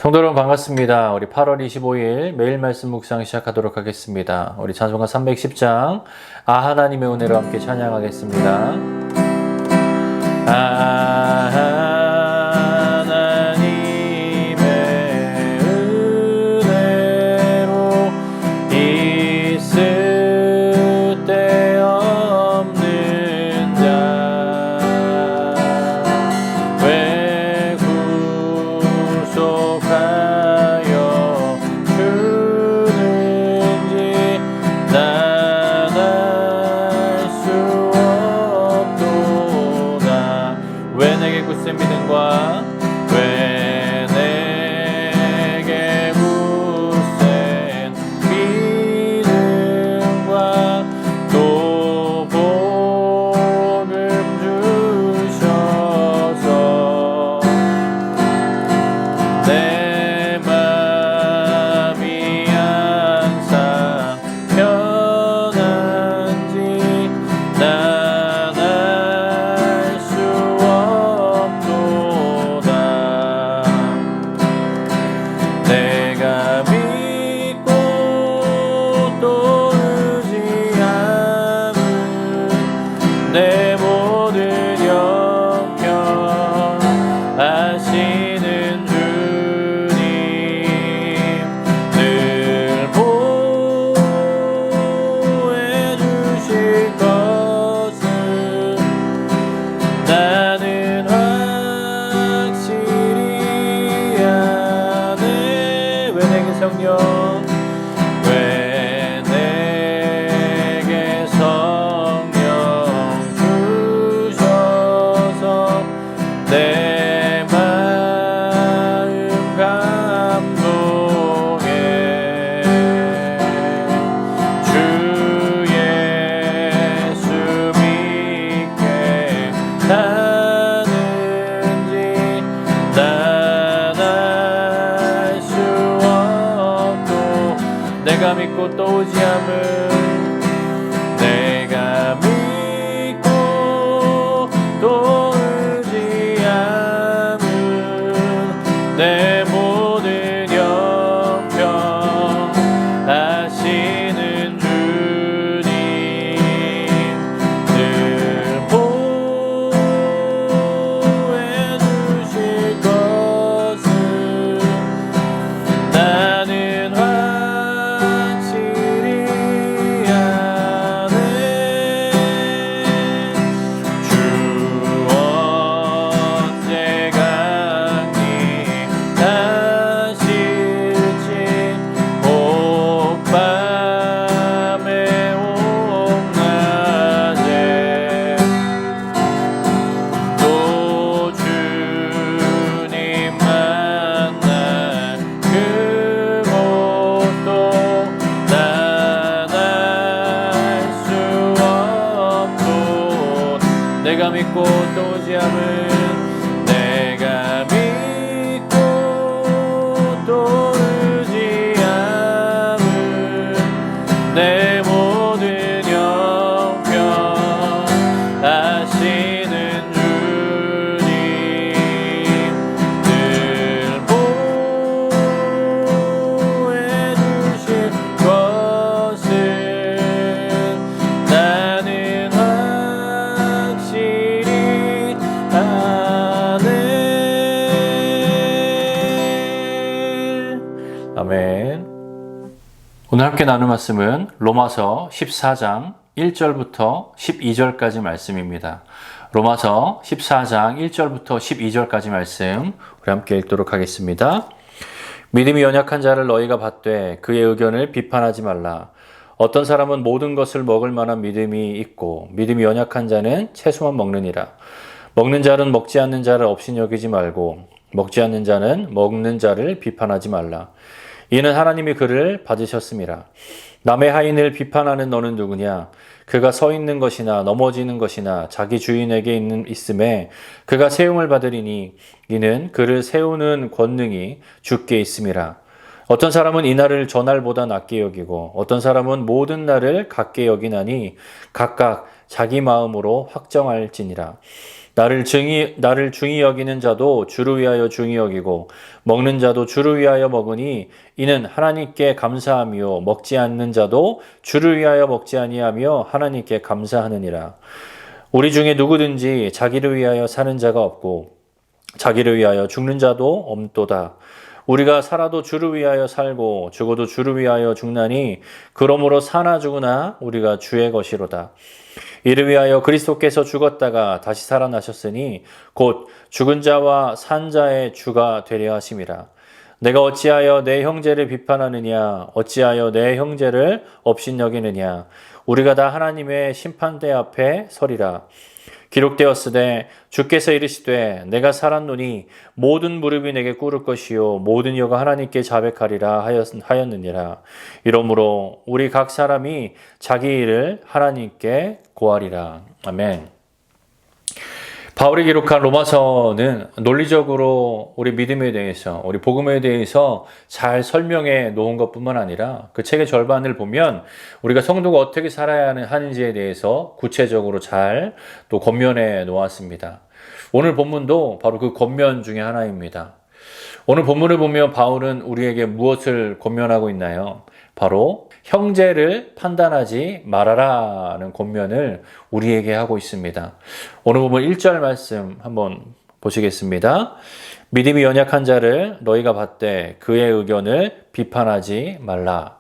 성도 여러분 반갑습니다. 우리 8월 25일 매일 말씀 묵상 시작하도록 하겠습니다. 우리 찬송가 310장 하나님의 은혜로 함께 찬양하겠습니다. 하나님의 은혜로 있을 데 없는 자 왜 구속하여 주는지 나날 수 없도다. 왜 내게 굳센 믿음과 왜 내게 굳센 믿음과 또 복음 주셔서 내 맘이 항상 편한지 난 알 수 없도다. 내가 믿고 또 의지함은 내 모든 형편 아시는 주님 늘 보호해 주실 것을 나는 확실히 아네. 왜 내게 성령 왜 내게 성령 주셔서 내 마음 감동해 주 예수 믿게 하는지 난 알 수 없도. 내가 믿고 또 의지함은 내가 믿고 또 의지함은 내 모든 형편 아시는 주님 늘 보호해 주실 것을 나는 확실히 아네. 주 언제 강림하실지 옥밤에 옥낮에 또 주님 만날 그곳도 난 알 수 없도. 내가 믿고 또 의지함은 내가 믿고 또 의지함은 내 모든 형편 아시는 주님 늘 보호해 주실 것을 나는 확실히 아네. 아멘. 오늘 함께 나눌 말씀은 로마서 14장 1절부터 12절까지 말씀입니다. 로마서 14장 1절부터 12절까지 말씀 우리 함께 읽도록 하겠습니다. 믿음이 연약한 자를 너희가 받되 그의 의견을 비판하지 말라. 어떤 사람은 모든 것을 먹을 만한 믿음이 있고 믿음이 연약한 자는 채소만 먹느니라. 먹는 자는 먹지 않는 자를 업신여기지 말고 먹지 않는 자는 먹는 자를 비판하지 말라. 이는 하나님이 그를 받으셨음이라. 남의 하인을 비판하는 너는 누구냐? 그가 서 있는 것이나 넘어지는 것이나 자기 주인에게 있음에 그가 세움을 받으리니 이는 그를 세우는 권능이 주께 있음이라. 어떤 사람은 이날을 저날보다 낮게 여기고 어떤 사람은 모든 날을 같게 여기나니 각각 자기 마음으로 확정할지니라. 나를 중히 여기는 자도 주를 위하여 중히 여기고 먹는 자도 주를 위하여 먹으니 이는 하나님께 감사하며 먹지 않는 자도 주를 위하여 먹지 아니하며 하나님께 감사하느니라. 우리 중에 누구든지 자기를 위하여 사는 자가 없고 자기를 위하여 죽는 자도 없도다. 우리가 살아도 주를 위하여 살고 죽어도 주를 위하여 죽나니 그러므로 사나 죽으나 우리가 주의 것이로다. 이를 위하여 그리스도께서 죽었다가 다시 살아나셨으니 곧 죽은 자와 산 자의 주가 되려 하심이라. 내가 어찌하여 내 형제를 비판하느냐 어찌하여 내 형제를 업신여기느냐. 우리가 다 하나님의 심판대 앞에 서리라. 기록되었으되 주께서 이르시되 내가 살았노니 모든 무릎이 내게 꿇을 것이요 모든 혀가 하나님께 자백하리라 하였느니라. 이러므로 우리 각 사람이 자기 일을 하나님께 고하리라. 아멘. 바울이 기록한 로마서는 논리적으로 우리 믿음에 대해서, 우리 복음에 대해서 잘 설명해 놓은 것뿐만 아니라 그 책의 절반을 보면 우리가 성도가 어떻게 살아야 하는지에 대해서 구체적으로 잘 또 권면해 놓았습니다. 오늘 본문도 바로 그 권면 중에 하나입니다. 오늘 본문을 보면 바울은 우리에게 무엇을 권면하고 있나요? 바로 형제를 판단하지 말아라는 권면을 우리에게 하고 있습니다. 오늘 보면 1절 말씀 한번 보시겠습니다. 믿음이 연약한 자를 너희가 받되 그의 의견을 비판하지 말라.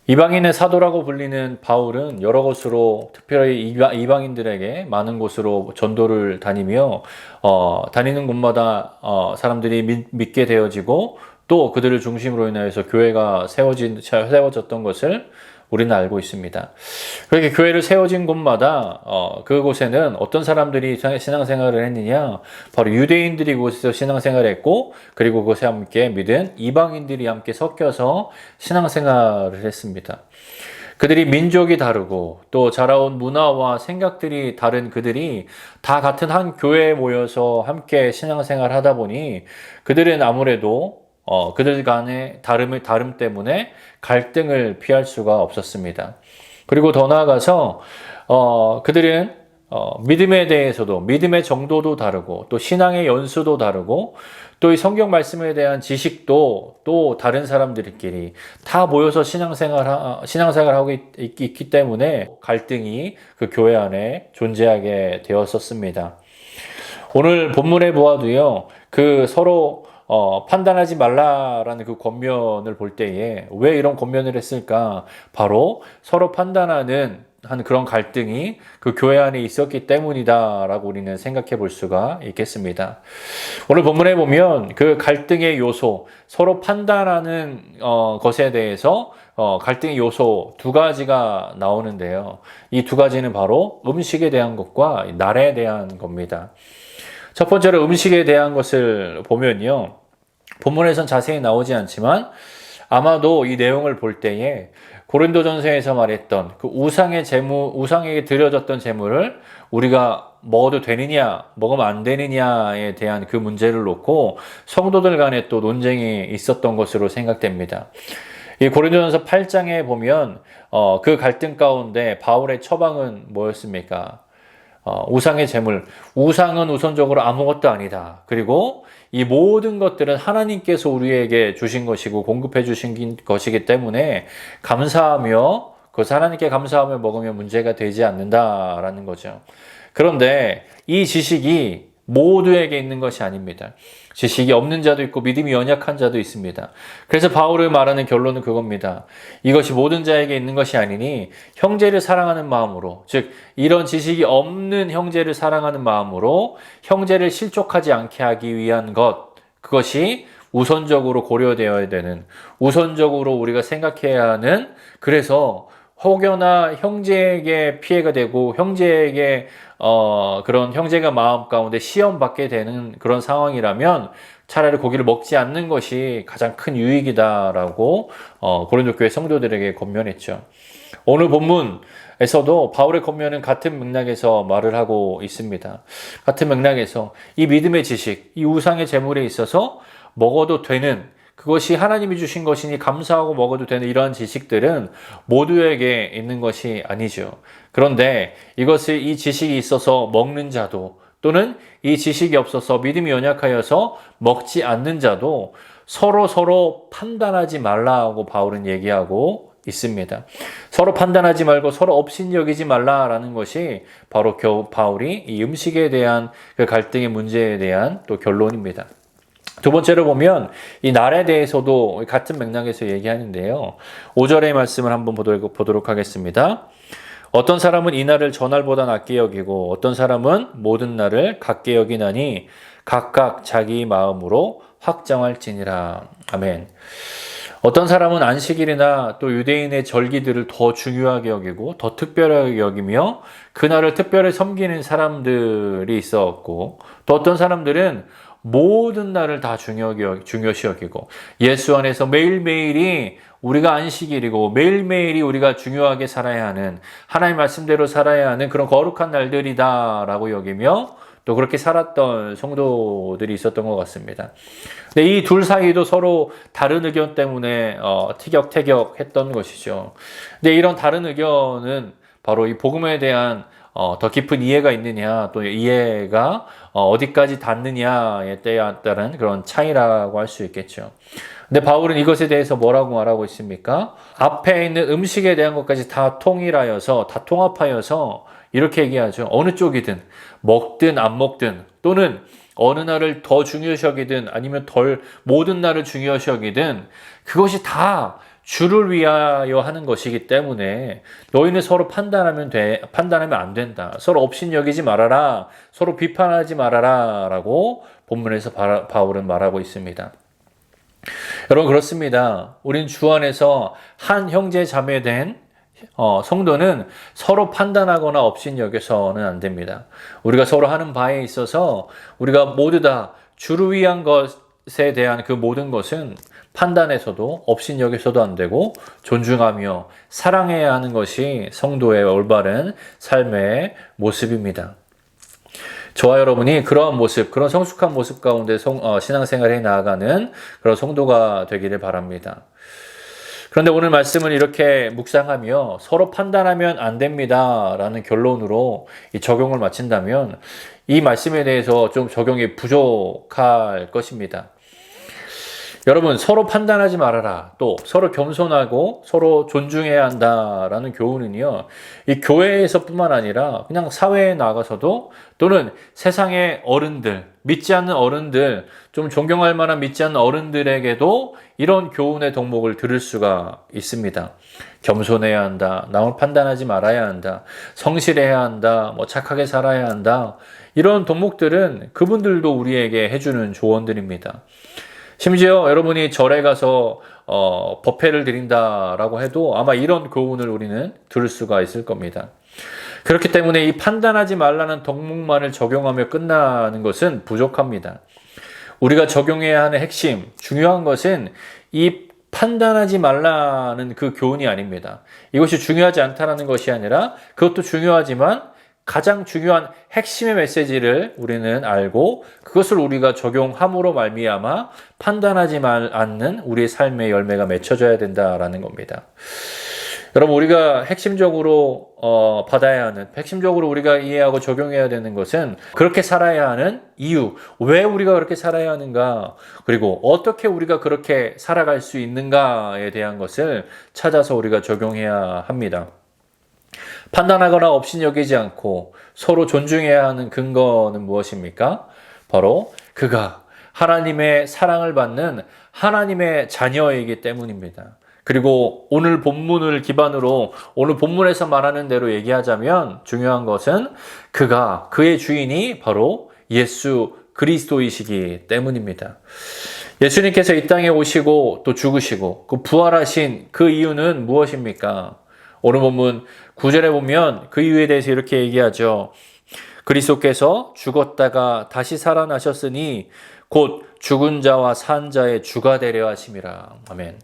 이방인의 사도라고 불리는 바울은 여러 곳으로 특별히 이방인들에게 많은 곳으로 전도를 다니며 다니는 곳마다 사람들이 믿게 되어지고 또 그들을 중심으로 인하여서 교회가 세워졌던 것을 우리는 알고 있습니다. 그렇게 교회를 세워진 곳마다 그곳에는 어떤 사람들이 신앙생활을 했느냐? 바로 유대인들이 그곳에서 신앙생활을 했고 그리고 그곳에 함께 믿은 이방인들이 함께 섞여서 신앙생활을 했습니다. 그들이 민족이 다르고 또 자라온 문화와 생각들이 다른 그들이 다 같은 한 교회에 모여서 함께 신앙생활을 하다 보니 그들은 아무래도 그들 간의 다름 때문에 갈등을 피할 수가 없었습니다. 그리고 더 나아가서 그들은 믿음에 대해서도 믿음의 정도도 다르고 또 신앙의 연수도 다르고 또 이 성경 말씀에 대한 지식도 또 다른 사람들끼리 다 모여서 신앙생활하고 있기 때문에 갈등이 그 교회 안에 존재하게 되었었습니다. 오늘 본문에 보아도요, 그 서로 판단하지 말라라는 그 권면을 볼 때에 왜 이런 권면을 했을까? 바로 서로 판단하는 그런 갈등이 그 교회 안에 있었기 때문이다라고 우리는 생각해 볼 수가 있겠습니다. 오늘 본문에 보면 그 갈등의 요소, 서로 판단하는 것에 대해서 갈등의 요소 두 가지가 나오는데요. 이 두 가지는 바로 음식에 대한 것과 날에 대한 겁니다. 첫 번째로 음식에 대한 것을 보면요. 본문에선 자세히 나오지 않지만 아마도 이 내용을 볼 때에 고린도전서에서 말했던 그 우상에게 드려졌던 제물을 우리가 먹어도 되느냐, 먹으면 안 되느냐에 대한 그 문제를 놓고 성도들 간에 또 논쟁이 있었던 것으로 생각됩니다. 이 고린도전서 8장에 보면 그 갈등 가운데 바울의 처방은 뭐였습니까? 우상의 제물, 우상은 우선적으로 아무것도 아니다. 그리고 이 모든 것들은 하나님께서 우리에게 주신 것이고 공급해 주신 것이기 때문에 감사하며 그것을 하나님께 감사하며 먹으면 문제가 되지 않는다라는 거죠. 그런데 이 지식이 모두에게 있는 것이 아닙니다. 지식이 없는 자도 있고 믿음이 연약한 자도 있습니다. 그래서 바울이 말하는 결론은 그겁니다. 이것이 모든 자에게 있는 것이 아니니 형제를 사랑하는 마음으로, 즉 이런 지식이 없는 형제를 사랑하는 마음으로 형제를 실족하지 않게 하기 위한 것, 그것이 우선적으로 고려되어야 되는, 우선적으로 우리가 생각해야 하는, 그래서 혹여나 형제에게 피해가 되고 형제에게 그런 형제가 마음 가운데 시험 받게 되는 그런 상황이라면 차라리 고기를 먹지 않는 것이 가장 큰 유익이다라고 고린도 교회 성도들에게 권면했죠. 오늘 본문에서도 바울의 권면은 같은 맥락에서 말을 하고 있습니다. 같은 맥락에서 이 믿음의 지식, 이 우상의 제물에 있어서 먹어도 되는, 그것이 하나님이 주신 것이니 감사하고 먹어도 되는 이러한 지식들은 모두에게 있는 것이 아니죠. 그런데 이 지식이 있어서 먹는 자도 또는 이 지식이 없어서 믿음이 연약하여서 먹지 않는 자도 서로 판단하지 말라고 바울은 얘기하고 있습니다. 서로 판단하지 말고 서로 업신여기지 말라라는 것이 바로 바울이 이 음식에 대한 그 갈등의 문제에 대한 또 결론입니다. 두 번째로 보면 이 날에 대해서도 같은 맥락에서 얘기하는데요. 5절의 말씀을 한번 보도록 하겠습니다. 어떤 사람은 이 날을 저날보다 낮게 여기고 어떤 사람은 모든 날을 같게 여기나니 각각 자기 마음으로 확정할지니라. 아멘. 어떤 사람은 안식일이나 또 유대인의 절기들을 더 중요하게 여기고 더 특별하게 여기며 그날을 특별히 섬기는 사람들이 있었고, 또 어떤 사람들은 모든 날을 다 중요시 여기고 예수 안에서 매일매일이 우리가 안식일이고 매일매일이 우리가 중요하게 살아야 하는, 하나님 말씀대로 살아야 하는 그런 거룩한 날들이다라고 여기며 또 그렇게 살았던 성도들이 있었던 것 같습니다. 근데 이 둘 사이도 서로 다른 의견 때문에 티격태격했던 것이죠. 근데 이런 다른 의견은 바로 이 복음에 대한 더 깊은 이해가 있느냐, 또 이해가 어디까지 닿느냐에 따른 그런 차이라고 할 수 있겠죠. 근데 바울은 이것에 대해서 뭐라고 말하고 있습니까? 앞에 있는 음식에 대한 것까지 다 통일하여서, 다 통합하여서 이렇게 얘기하죠. 어느 쪽이든 먹든 안 먹든, 또는 어느 날을 더 중요시 여기든 아니면 모든 날을 중요시 여기든 그것이 다 주를 위하여 하는 것이기 때문에 너희는 서로 판단하면 안 된다. 서로 업신여기지 말아라. 서로 비판하지 말아라. 라고 본문에서 바울은 말하고 있습니다. 여러분, 그렇습니다. 우린 주 안에서 한 형제 자매 된 성도는 서로 판단하거나 업신여겨서는 안 됩니다. 우리가 서로 하는 바에 있어서 우리가 모두 다 주를 위한 것에 대한 그 모든 것은 판단해서도 업신여겨서도 안 되고 존중하며 사랑해야 하는 것이 성도의 올바른 삶의 모습입니다. 저와 여러분이 그러한 모습, 그런 성숙한 모습 가운데 신앙생활에 나아가는 그런 성도가 되기를 바랍니다. 그런데 오늘 말씀을 이렇게 묵상하며 서로 판단하면 안 됩니다 라는 결론으로 이 적용을 마친다면 이 말씀에 대해서 좀 적용이 부족할 것입니다. 여러분, 서로 판단하지 말아라. 또 서로 겸손하고 서로 존중해야 한다라는 교훈은요, 이 교회에서뿐만 아니라 그냥 사회에 나가서도, 또는 세상의 어른들, 믿지 않는 어른들, 좀 존경할 만한 믿지 않는 어른들에게도 이런 교훈의 덕목을 들을 수가 있습니다. 겸손해야 한다. 남을 판단하지 말아야 한다. 성실해야 한다. 착하게 살아야 한다. 이런 덕목들은 그분들도 우리에게 해주는 조언들입니다. 심지어 여러분이 절에 가서 법회를 드린다라고 해도 아마 이런 교훈을 우리는 들을 수가 있을 겁니다. 그렇기 때문에 이 판단하지 말라는 덕목만을 적용하며 끝나는 것은 부족합니다. 우리가 적용해야 하는 핵심, 중요한 것은 이 판단하지 말라는 그 교훈이 아닙니다. 이것이 중요하지 않다는 것이 아니라 그것도 중요하지만 가장 중요한 핵심의 메시지를 우리는 알고 그것을 우리가 적용함으로 말미암아 판단하지 않는 우리의 삶의 열매가 맺혀져야 된다라는 겁니다. 여러분, 우리가 핵심적으로 받아야 하는, 핵심적으로 우리가 이해하고 적용해야 되는 것은 그렇게 살아야 하는 이유, 왜 우리가 그렇게 살아야 하는가, 그리고 어떻게 우리가 그렇게 살아갈 수 있는가에 대한 것을 찾아서 우리가 적용해야 합니다. 판단하거나 업신여기지 않고 서로 존중해야 하는 근거는 무엇입니까? 바로 그가 하나님의 사랑을 받는 하나님의 자녀이기 때문입니다. 그리고 오늘 본문을 기반으로 오늘 본문에서 말하는 대로 얘기하자면 중요한 것은 그의 주인이 바로 예수 그리스도이시기 때문입니다. 예수님께서 이 땅에 오시고 또 죽으시고 그 부활하신 그 이유는 무엇입니까? 오늘 본문 9절에 보면 그 이유에 대해서 이렇게 얘기하죠. 그리스도께서 죽었다가 다시 살아나셨으니 곧 죽은 자와 산 자의 주가 되려 하심이라. 아멘.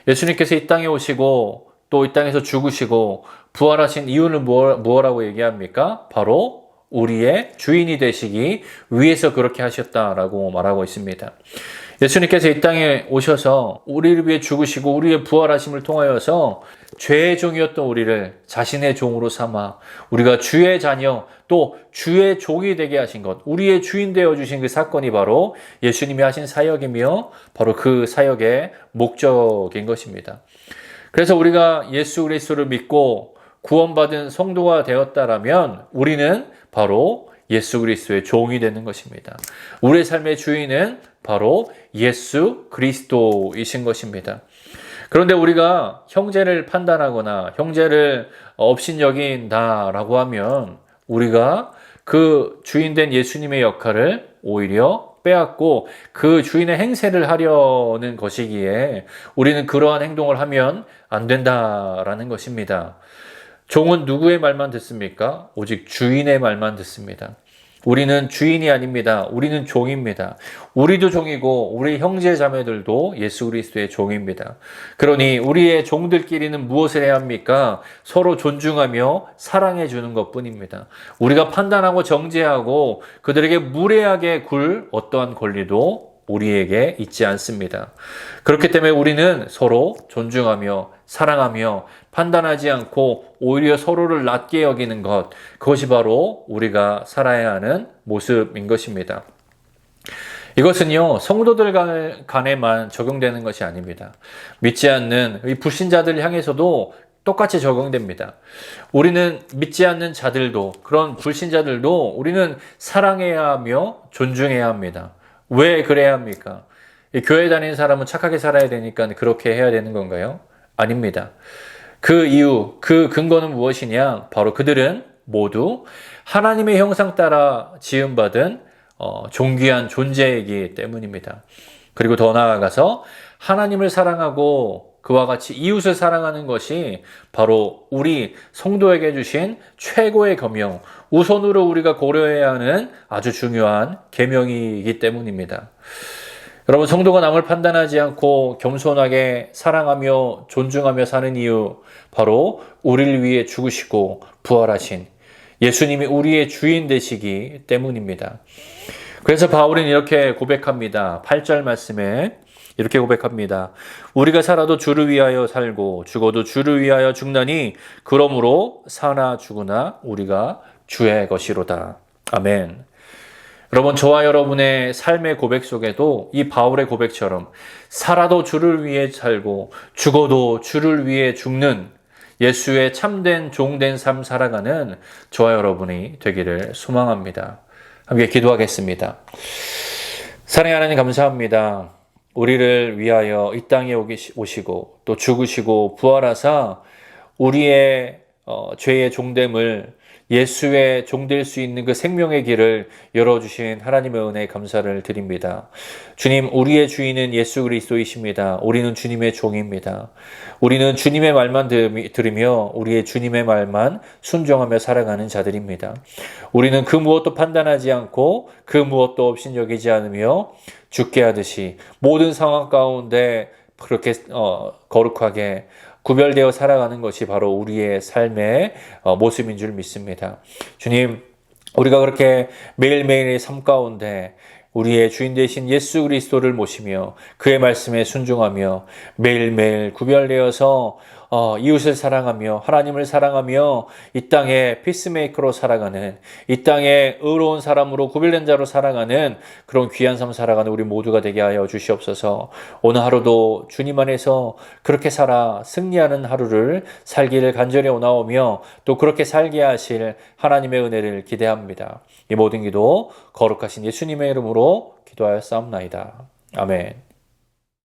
예수님께서 이 땅에 오시고 또 이 땅에서 죽으시고 부활하신 이유는 무엇이라고 얘기합니까? 바로 우리의 주인이 되시기 위해서 그렇게 하셨다라고 말하고 있습니다. 예수님께서 이 땅에 오셔서 우리를 위해 죽으시고 우리의 부활하심을 통하여서 죄의 종이었던 우리를 자신의 종으로 삼아 우리가 주의 자녀 또 주의 종이 되게 하신 것, 우리의 주인 되어 주신 그 사건이 바로 예수님이 하신 사역이며 바로 그 사역의 목적인 것입니다. 그래서 우리가 예수 그리스도를 믿고 구원받은 성도가 되었다라면 우리는 바로 예수 그리스도의 종이 되는 것입니다. 우리의 삶의 주인은 바로 예수 그리스도이신 것입니다. 그런데 우리가 형제를 판단하거나 형제를 업신여긴다라고 하면 우리가 그 주인된 예수님의 역할을 오히려 빼앗고 그 주인의 행세를 하려는 것이기에 우리는 그러한 행동을 하면 안 된다라는 것입니다. 종은 누구의 말만 듣습니까? 오직 주인의 말만 듣습니다. 우리는 주인이 아닙니다. 우리는 종입니다. 우리도 종이고 우리 형제 자매들도 예수 그리스도의 종입니다. 그러니 우리의 종들끼리는 무엇을 해야 합니까? 서로 존중하며 사랑해 주는 것뿐입니다. 우리가 판단하고 정죄하고 그들에게 무례하게 굴 어떠한 권리도 우리에게 있지 않습니다. 그렇기 때문에 우리는 서로 존중하며 사랑하며 판단하지 않고 오히려 서로를 낮게 여기는 것, 그것이 바로 우리가 살아야 하는 모습인 것입니다. 이것은요, 성도들 간에만 적용되는 것이 아닙니다. 믿지 않는 이 불신자들 향해서도 똑같이 적용됩니다. 우리는 믿지 않는 자들도, 그런 불신자들도 우리는 사랑해야 하며 존중해야 합니다. 왜 그래야 합니까? 교회 다니는 사람은 착하게 살아야 되니까 그렇게 해야 되는 건가요? 아닙니다. 그 이유, 그 근거는 무엇이냐? 바로 그들은 모두 하나님의 형상 따라 지음받은 존귀한 존재이기 때문입니다. 그리고 더 나아가서 하나님을 사랑하고 그와 같이 이웃을 사랑하는 것이 바로 우리 성도에게 주신 최고의 계명, 우선으로 우리가 고려해야 하는 아주 중요한 계명이기 때문입니다. 여러분, 성도가 남을 판단하지 않고 겸손하게 사랑하며 존중하며 사는 이유, 바로 우리를 위해 죽으시고 부활하신 예수님이 우리의 주인 되시기 때문입니다. 그래서 바울은 이렇게 고백합니다. 8절 말씀에 이렇게 고백합니다. 우리가 살아도 주를 위하여 살고 죽어도 주를 위하여 죽나니 그러므로 사나 죽으나 우리가 주의 것이로다. 아멘. 여러분, 저와 여러분의 삶의 고백 속에도 이 바울의 고백처럼 살아도 주를 위해 살고 죽어도 주를 위해 죽는 예수의 참된 종된 삶 살아가는 저와 여러분이 되기를 소망합니다. 함께 기도하겠습니다. 사랑의 하나님, 감사합니다. 우리를 위하여 이 땅에 오시고 또 죽으시고 부활하사 우리의 죄의 종됨을 예수의 종될 수 있는 그 생명의 길을 열어주신 하나님의 은혜에 감사를 드립니다. 주님, 우리의 주인은 예수 그리스도이십니다. 우리는 주님의 종입니다. 우리는 주님의 말만 들으며 우리의 주님의 말만 순종하며 살아가는 자들입니다. 우리는 그 무엇도 판단하지 않고 그 무엇도 업신여기지 않으며 죽게 하듯이 모든 상황 가운데 그렇게 거룩하게 구별되어 살아가는 것이 바로 우리의 삶의 모습인 줄 믿습니다. 주님, 우리가 그렇게 매일매일의 삶 가운데 우리의 주인 되신 예수 그리스도를 모시며 그의 말씀에 순종하며 매일매일 구별되어서 이웃을 사랑하며 하나님을 사랑하며 이 땅에 피스메이커로 살아가는, 이 땅에 의로운 사람으로 구별된 자로 살아가는 그런 귀한 삶 살아가는 우리 모두가 되게 하여 주시옵소서. 오늘 하루도 주님 안에서 그렇게 살아 승리하는 하루를 살기를 간절히 원하오며 또 그렇게 살게 하실 하나님의 은혜를 기대합니다. 이 모든 기도 거룩하신 예수님의 이름으로 기도하였사옵나이다. 아멘.